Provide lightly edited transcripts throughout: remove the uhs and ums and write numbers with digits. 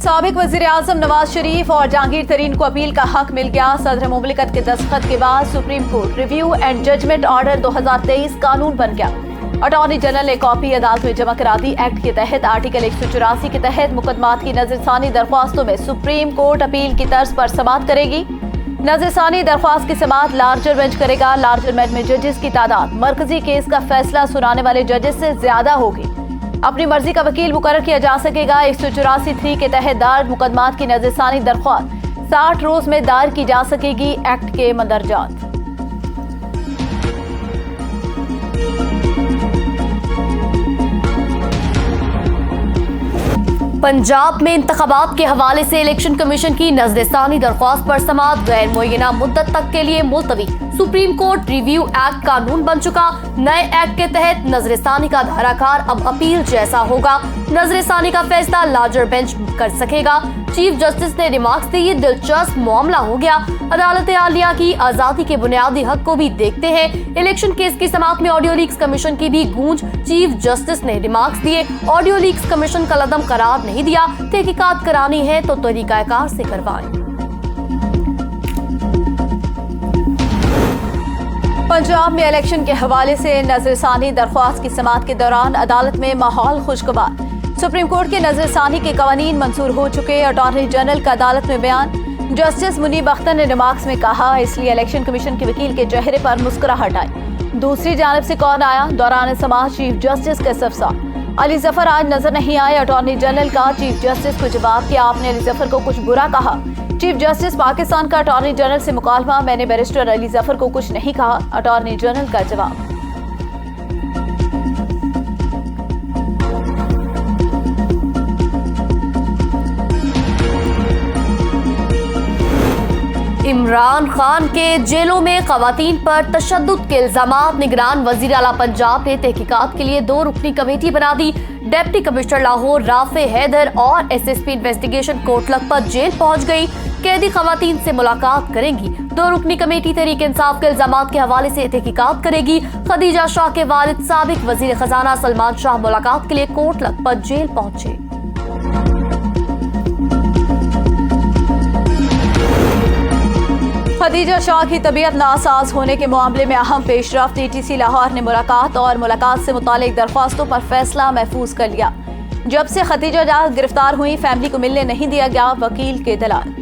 साबिक वजीर आजम नवाज शरीफ और जहांगीर तरीन को अपील का हक मिल गया। सदर मुमलिकत के दस्तखत के बाद Supreme Court review and judgment order 2023 कानून बन गया। अटॉर्नी जनरल ने कॉपी अदालत में जमा करा दी। एक्ट के तहत आर्टिकल 184 के तहत मुकदमात की नजरसानी दरख्वास्तों में सुप्रीम कोर्ट अपील की तर्ज पर समाअत करेगी। नजरसानी दरख्वास्त की समाअत लार्जर बेंच करेगा। लार्जर बेंच में जजेस की तादाद मरकजी केस का फैसला सुनाने वाले जजेस से ज्यादा होगी। अपनी मर्जी का वकील मुकर्रर किया जा सकेगा। 184(3) के तहत दायर मुकदमात की नजरसानी दरख्वास्त 60 रोज में दायर की जा सकेगी। एक्ट के मंदरजात। पंजाब में इंतखाबात के हवाले से इलेक्शन कमीशन की नजरसानी दरख्वास्त पर समाअत गैर मुय्यना मुद्दत तक के लिए मुलतवी। सुप्रीम कोर्ट रिव्यू एक्ट कानून बन चुका। नए एक्ट के तहत नजरसानी का धाराकार अब अपील जैसा होगा। नजरसानी का फैसला लार्जर बेंच कर सकेगा। चीफ जस्टिस ने रिमार्क्स दी, ये दिलचस्प मामला हो गया। अदालत आलिया की आजादी के बुनियादी हक को भी देखते हैं। इलेक्शन केस की समाअत में ऑडियो लीक्स कमीशन की भी गूंज। चीफ जस्टिस ने रिमार्क्स दिए, ऑडियो लीक्स कमीशन का कलअदम करार नहीं दिया। तहकीकात करानी है तो तरीकाकार से करवाएं। पंजाब में इलेक्शन के हवाले से नजरसानी दरख्वास्त की समाअत के दौरान अदालत में माहौल खुशगवार। सुप्रीम कोर्ट के नजरसानी के कवानीन मंजूर हो चुके। अटॉर्नी जनरल का अदालत में बयान। जस्टिस मुनीब अख्तर ने रिमार्क्स में कहा, इसलिए इलेक्शन कमीशन के वकील के चेहरे पर मुस्कुराहट आई। दूसरी जानिब से कौन आया? दौरान समाअत चीफ जस्टिस के इस्तफसार। अली जफर आज नजर नहीं आए। अटॉर्नी जनरल का चीफ जस्टिस को जवाब दिया, आपने अली जफर को कुछ बुरा कहा। चीफ जस्टिस पाकिस्तान का अटॉर्नी जनरल से मुकालमा, मैंने बैरिस्टर अली जफर को कुछ नहीं कहा। अटॉर्नी जनरल का जवाब। इमरान खान के जेलों में खवातीन पर तशद्दुद के इल्जामात। निगरान वजीर आला पंजाब ने तहकीकात के लिए 2 रुकनी कमेटी बना दी। डिप्टी कमिश्नर लाहौर राफे हैदर और SSP investigation Kot Lakhpat jail पहुंच गई। कैदी खवातीन से मुलाकात करेंगी। 2 रुकनी कमेटी तहरीक इंसाफ के इल्जामात के हवाले से तहकीकात करेगी। खदीजा शाह के वालिद साबिक वजीर खजाना सलमान शाह मुलाकात के लिए कोर्ट लखपत जेल पहुंचे। खदीजा शाह की तबीयत नासाज होने के मामले में अहम पेशरफ्त। टीटीसी लाहौर ने मुलाकात से मुतालिक दरख्वास्तों पर फैसला महफूज कर लिया। जब से खदीजा शाह गिरफ्तार हुई, फैमिली को मिलने नहीं दिया गया। वकील के दलाल।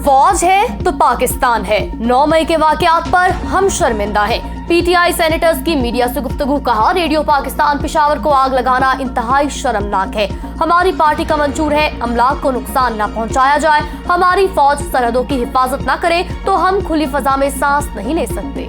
फौज है तो पाकिस्तान है। 9 मई के वाकयात पर हम शर्मिंदा हैं। पीटीआई सेनेटर्स की मीडिया से गुफ्तगू। कहा, रेडियो पाकिस्तान पेशावर को आग लगाना इंतहाई शर्मनाक है। हमारी पार्टी का मंशूर है अमलाक को नुकसान न पहुंचाया जाए। हमारी फौज सरहदों की हिफाजत न करे तो हम खुली फजा में सांस नहीं ले सकते।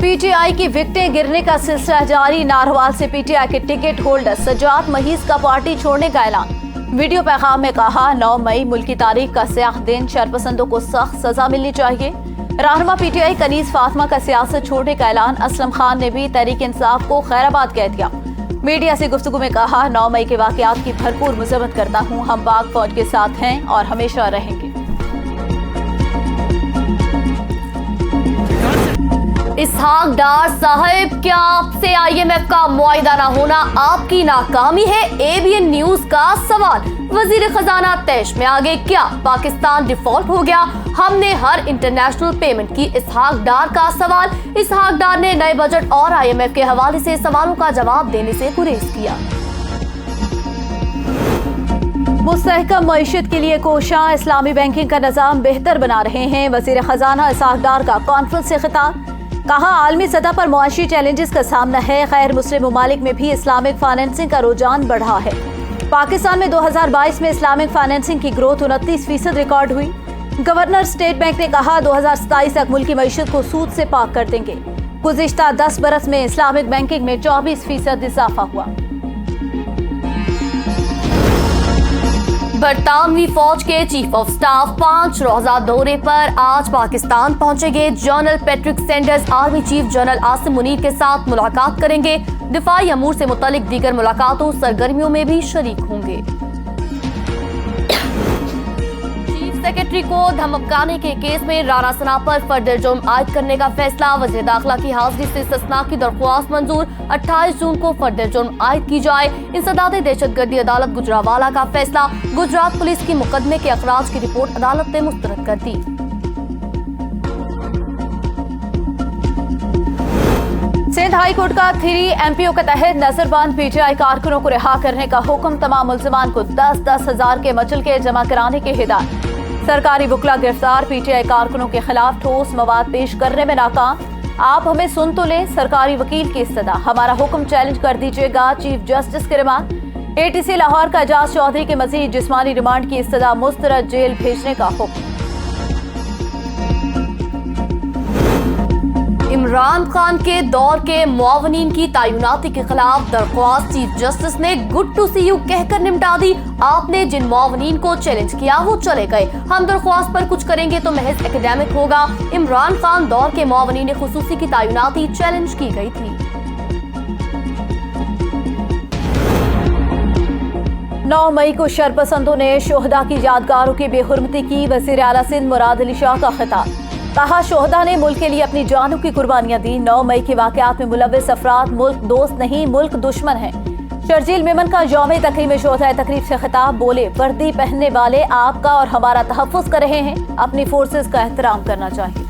पीटीआई की विकटें गिरने का सिलसिला जारी। नारवाल से पीटीआई के टिकट होल्डर सज्जाद महीज का पार्टी छोड़ने का ऐलान। वीडियो पैगाम में कहा, 9 मई मुल्क की तारीख का स्याह दिन, शरपसंदों को सख्त सजा मिलनी चाहिए। रहनुमा पीटीआई कनीज फातिमा का सियासत छोड़ने का ऐलान। असलम खान ने भी तहरीक इंसाफ को खैराबाद कह दिया। मीडिया से गुफ्तगू में कहा, 9 मई के वाकयात की भरपूर मजम्मत करता हूँ। हम पाक फौज के साथ हैं और हमेशा रहेंगे। इसहाक डार साहब, क्या आपसे आईएमएफ का मुआहिदा न होना आपकी नाकामी है? एबीएन न्यूज का सवाल। वजीर खजाना तैश में आगे, क्या पाकिस्तान डिफॉल्ट हो गया? हमने हर इंटरनेशनल पेमेंट की। इसहाक डार का सवाल। इसहाक डार ने नए बजट और आईएमएफ के हवाले से सवालों का जवाब देने से गुरेज किया। मुस्तहकम मईशत के लिए कोशिश, इस्लामी बैंकिंग का निजाम बेहतर बना रहे हैं। वजीर खजाना इसहाक डार का कॉन्फ्रेंस से खिताब। कहा, आलमी सतह पर मुआशी चैलेंजेस का सामना है। गैर मुस्लिम ममालिक में भी इस्लामिक फाइनेंसिंग का रुझान बढ़ा है। पाकिस्तान में 2022 में इस्लामिक फाइनेंसिंग की ग्रोथ 29% रिकॉर्ड हुई। गवर्नर स्टेट बैंक ने कहा, 2027 तक मुल्क की मईशत को सूद से पाक कर देंगे। गुज़िश्ता 10 बरस में इस्लामिक बैंकिंग में 24% इजाफा हुआ। बरतानवी फौज के चीफ ऑफ स्टाफ 5 रोजा दौरे पर आज पाकिस्तान पहुंचेंगे। General Patrick Sanders army chief general Asim Munir के साथ मुलाकात करेंगे। दिफाई अमूर से मुतालिक दीगर मुलाकातों सरगर्मियों में भी शरीक होंगे। सेक्रेटरी को धमकाने के केस में राणा सना पर फर्दर जुर्म आयद करने का फैसला। वज़ीर दाखिला की हाजिरी से ससना की दरख्वास्त मंजूर। 28 जून को फर्दर जुर्म आयद की जाए। इंसदाद दहशतगर्दी अदालत गुजरावाला का फैसला। गुजरात पुलिस की मुकदमे के अखराज की रिपोर्ट अदालत ने मुस्तरद कर दी। सिंध हाई कोर्ट का 3 MPO के तहत नजरबंद PTI कारकुनों को रिहा करने का हुक्म। तमाम मुल्जिमान को 10-10 हजार के मचल के जमा कराने की हिदायत। सरकारी वकला गिरफ्तार PTI कारकुनों के खिलाफ ठोस मवाद पेश करने में नाकाम। आप हमें सुन तो लें, सरकारी वकील की इस्तदा। हमारा हुक्म चैलेंज कर दीजिएगा, चीफ जस्टिस के रिमांड। ATC लाहौर का एजाज चौधरी के मजीद जिस्मानी रिमांड की इस्तदा, मुस्तरद जेल भेजने का हुक्म। इमरान खान के दौर के मुआवनीन की तैनाती के खिलाफ दरख्वास्त चीफ जस्टिस ने गुड टू सी यू कहकर निपटा दी। आपने जिन मुआवनीन को चैलेंज किया वो चले गए, हम दरख्वास्त पर कुछ करेंगे तो महज एकेडमिक होगा। इमरान खान दौर के मुआवनीन खुसूसी की तैनाती चैलेंज की गई थी। 9 मई को शरपसंदों ने शोहदा की यादगारों की बेहुरमती की। वज़ीर आला सिंध मुराद अली शाह का खिताब। कहा, शोहदा ने मुल्क के लिए अपनी जानों की कुर्बानियां दी। 9 मई के वाकयात में मुलव्विस अफराद मुल्क दोस्त नहीं, मुल्क दुश्मन है। शर्जील मेमन का यौम तकरीम शोहदा तकरीब से खिताब। बोले, वर्दी पहनने वाले आपका और हमारा तहफ़्फ़ुज़ कर रहे हैं, अपनी फोर्सेस का एहतराम करना चाहिए।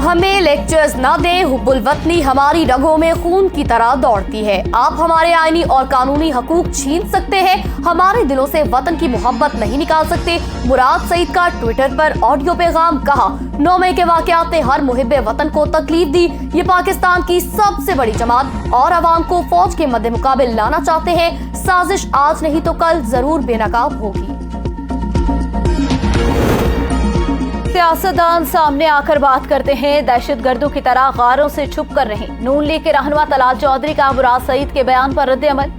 हमें लेक्चर्स न दें, हुब्बुल वतनी हमारी रगों में खून की तरह दौड़ती है। आप हमारे आईनी और कानूनी हकूक छीन सकते हैं, हमारे दिलों से वतन की मोहब्बत नहीं निकाल सकते। मुराद सईद का ट्विटर पर ऑडियो पैगाम। कहा, 9 मई के वाकयात ने हर मुहिब्बे वतन को तकलीफ दी। ये पाकिस्तान की सबसे बड़ी जमात और अवाम को फौज के मद्दे मुकाबिल लाना चाहते हैं। साजिश आज नहीं तो कल जरूर बेनकाब होगी। सियासतदान सामने आकर बात करते हैं, दहशतगर्दों की तरह गारों से छुप कर रहे। नून लीग के रहनुमा तलाल चौधरी का मुराद सईद के बयान पर रद्द-ए-अमल।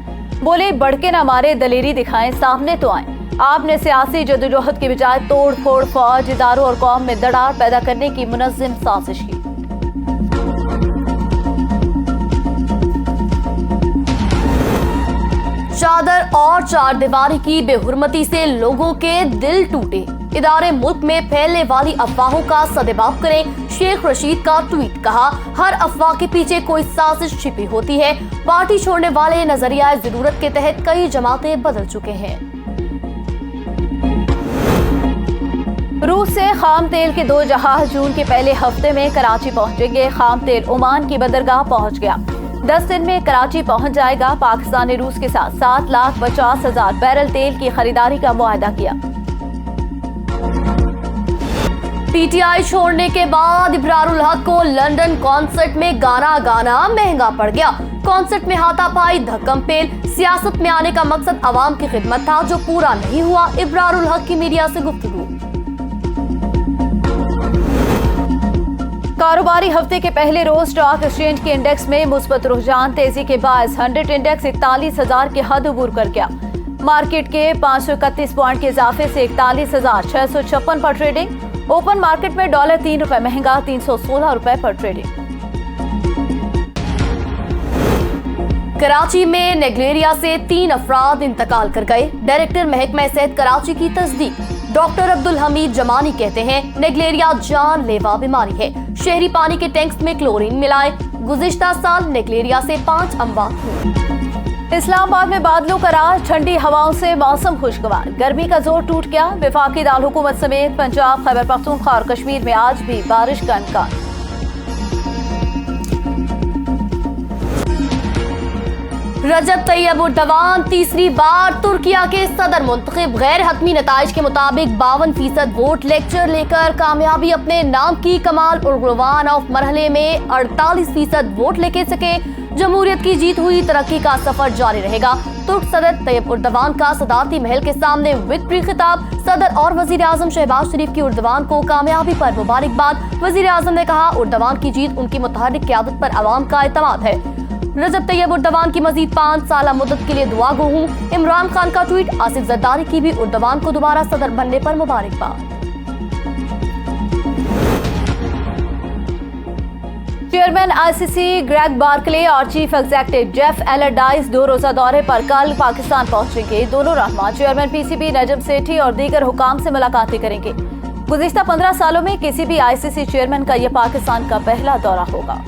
बोले, बढ़ के न मारे, दलेरी दिखाएं, सामने तो आए। आपने सियासी जदोजहद की बजाय तोड़ फोड़ फौज, इदारों और कौम में दरार पैदा करने की मुनज़्ज़म साजिश की। चादर और चारदीवारी की बेहुरमती से लोगों के दिल टूटे। इदारे मुल्क में फैलने वाली अफवाहों का सदेबाब करें। शेख रशीद का ट्वीट। कहा, हर अफवाह के पीछे कोई साजिश छिपी होती है। पार्टी छोड़ने वाले नजरिया जरूरत के तहत कई जमातें बदल चुके हैं। रूस से खाम तेल के 2 जहाज जून के पहले हफ्ते में कराची पहुंचेंगे। खाम तेल ओमान की बंदरगाह पहुंच गया, 10 दिन में कराची पहुंच जाएगा। पाकिस्तान ने रूस के साथ 7,50,000 बैरल तेल की खरीदारी का मुआहदा किया। PTI छोड़ने के बाद इब्रारुल हक को लंदन कॉन्सर्ट में गाना गाना महंगा पड़ गया। कॉन्सर्ट में हाथापाई, धक्कम पेल। सियासत में आने का मकसद आवाम की खिदमत था, जो पूरा नहीं हुआ। इब्रारुल हक की मीडिया से गुफ्तगू। कारोबारी हफ्ते के पहले रोज स्टॉक एक्सचेंज के इंडेक्स में मुस्बत रुझान। तेजी के बायस 100 इंडेक्स 41,000 के हद अबूर कर गया। मार्केट के 531 पॉइंट के इजाफे से 41,656 पर ट्रेडिंग। ओपन मार्केट में डॉलर ₹3 महंगा, 316 रुपए पर ट्रेडिंग। कराची में नेगलेरिया से 3 अफराद इंतकाल कर गए। डायरेक्टर महकमा सेहत कराची की तस्दीक। डॉक्टर अब्दुल हमीद जमानी कहते हैं, नेगलेरिया जानलेवा बीमारी है। शहरी पानी के टैंक्स में क्लोरीन मिलाए। गुज़िश्ता साल नेगलेरिया से 5 अमवात हुए। इस्लामाबाद में बादलों का राज, ठंडी हवाओं से मौसम खुशगवार। गर्मी का जोर टूट गया। वफाकी दारकूमत समेत पंजाब, खैबर पख्तूनख्वा और कश्मीर में आज भी बारिश का इम्कान। रजब तैयब उर्दवान तीसरी बार तुर्किया के सदर मुंतखब। गैर हतमी नताइज के मुताबिक 52% वोट लेक्चर लेकर कामयाबी अपने नाम की। कमाल उर्दवान ऑफ मरहले में 48% वोट लेके सके। जमहूरियत की जीत हुई, तरक्की का सफर जारी रहेगा। तुर्क सदर तैयब उर्दवान का सदारती महल के सामने विक्ट्री खिताब। सदर और वजीर आजम शहबाज शरीफ की उर्दवान को कामयाबी पर मुबारकबाद। वजीर आजम ने कहा, उर्दवान की जीत उनकी मुतहर्रिक क़यादत पर अवाम का एतमाद है। रजब तैयब उर्दवान की मजीद 5 साल मुद्दत के लिए दुआ गो हूँ। इमरान खान का ट्वीट। आसिफ जरदारी की भी उर्दवान को दोबारा सदर बनने पर मुबारकबाद। चेयरमैन आईसीसी ग्रेग बार्कले और चीफ एग्जेक्टिव जेफ एलरडाइस 2 रोजा दौरे पर कल पाकिस्तान पहुंचेंगे। दोनों रहनुमा चेयरमैन पीसीबी नजम सेठी और दीगर हुकाम से मुलाकातें करेंगे। गुज़िश्ता 15 सालों में किसी भी आईसीसी चेयरमैन का यह पाकिस्तान का पहला दौरा होगा।